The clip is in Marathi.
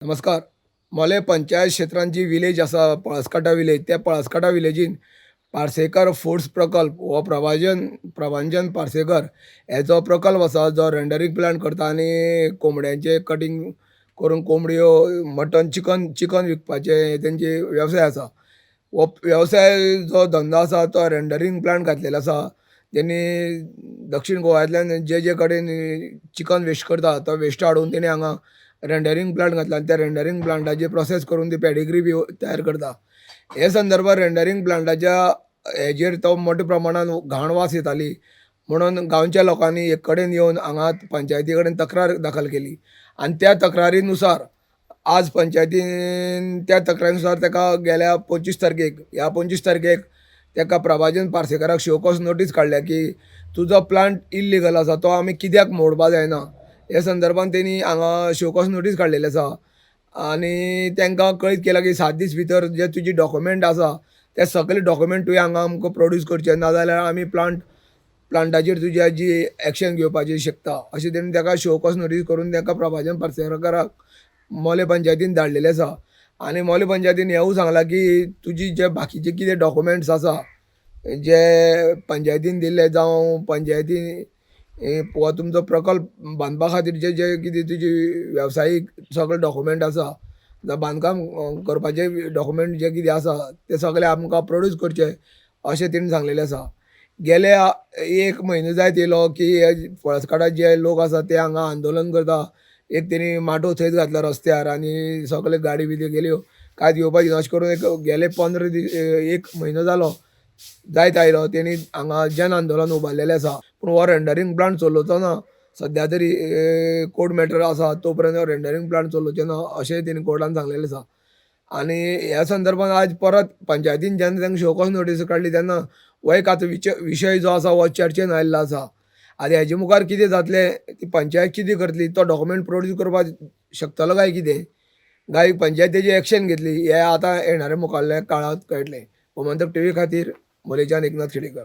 नमस्कार. मोले पंचायत क्षेत्रांत विलेज आसा पळसकाटा विलेज, त्या पळसकाटा विलेजीन पार्सेकर फूड्स प्रकल्प हो प्रभांजन पार्सेकर हेचो प्रकल्प आसा, जो रेंडरिंग प्लांट करता आनी कोंबड्यांचे कटींग करून कोंबड्यो, मटन, चिकन विकपाचे तेंचे वेवसाय आसा. हो वेवसाय जो धंदो आसा तो रेंडरिंग प्लांट घातलेलो आसा. तेणी दक्षिण गोंयांतल्यान जे कडेन चिकन वेस्ट करता तो वेस्ट हाडून तेणी हांगा रेंडरिंग प्लांट घातला आनी त्या रेंडरिंग प्लांटाची प्रोसेस करून ती पेडिग्री बी तयार करता. हे संदर्भात रेंडरिंग प्लांटाच्या हेजेर तो मोठ्या प्रमाणात घाण वास येताली म्हणून गांवच्या लोकांनी एक कडेन येवन हांगा पंचायती कडेन तक्रार दाखल केली आनी त्या तक्रारीनुसार आज पंचायतीन त्या तक्रारीनुसार ताका गेल्या 25 तारखेक ताका प्रभाजन पार्सेकराक शोकॉस नोटीस काडल्या की तुजो प्लांट इल्लिगल आसा, तो आमी कित्याक मोडपा जायना हे संदर्भात तेणी हांगा शोकॉस नोटीस काडलेली आसा. आनी तांकां कळीत केलां की 7 दीस भितर जे तुजी डॉक्युमेंट आसा ते सगळे डॉक्युमेंट तुवें हांगा आमकां प्रोड्यूस करचे, नाजाल्यार आमी प्लांटाचेर तुज्या जी एक्शन घेवपाची शकता अशें तेणी ताका शोकॉस नोटीस करून ताका प्रभाजन पार्सेकराक मोले पंचायतीन धाडलेले आसा. आनी मोले पंचायतीन हेंवूय सांगलां की तुजी जे बाकीचे कितें डॉक्युमेंट्स आसा जे पंचायतीन दिल्ले जावं पंचायतीन हो तुमचो प्रकल्प बांदपा खातीर जे जे कितें तुजी वेवसायीक सगळे डॉक्युमेंट आसा, जावं बांदकाम करपाचे डॉक्युमेंट जे कितें आसा ते सगळे आमकां प्रोड्यूस करचे अशें तेणी सांगलेलें आसा. गेले 1 म्हयनो जायत येयलो की हे पळसकाटात जे लोक आसा ते हांगा आंदोलन करता. एक तेणी माटो थंयच घातला रस्त्यार आनी सगळे गाडी बिडी गेल्यो, कांयच येवपाची ना अशें करून एक गेले 15 दीस 1 म्हयनो जालो जायत आयलो तेणी हांगा जन आंदोलन उबारलेलें आसा. पूण हो रेंडरिंग प्लांट चलोवचो ना सद्या तरी कोर्ट मॅटर आसा तो पर्यंत रेंडरिंग प्लांट चलोवचें ना अशेंय तेणी कोर्टान सांगलेलें आसा. आनी ह्या संदर्भात आज परत पंचायतीन जेन्ना तांकां शोकॉस नोटीस काडली तेन्ना हो एक आतां विशय जो आसा हो चर्चेन आयिल्लो आसा. आतां हेजे मुखार कितें जातलें, ती पंचायत कितें करतली, तो डॉक्युमेंट प्रोड्यूस करपाक शकतलो काय कितें, काय पंचायत तेजी एक्शन घेतली हें आतां येणाऱ्या मुखाल्ल्या काळांत कळटलें. गोमंतक टीव्ही खातीर मोलेच्यान एकनाथ खेडेकर.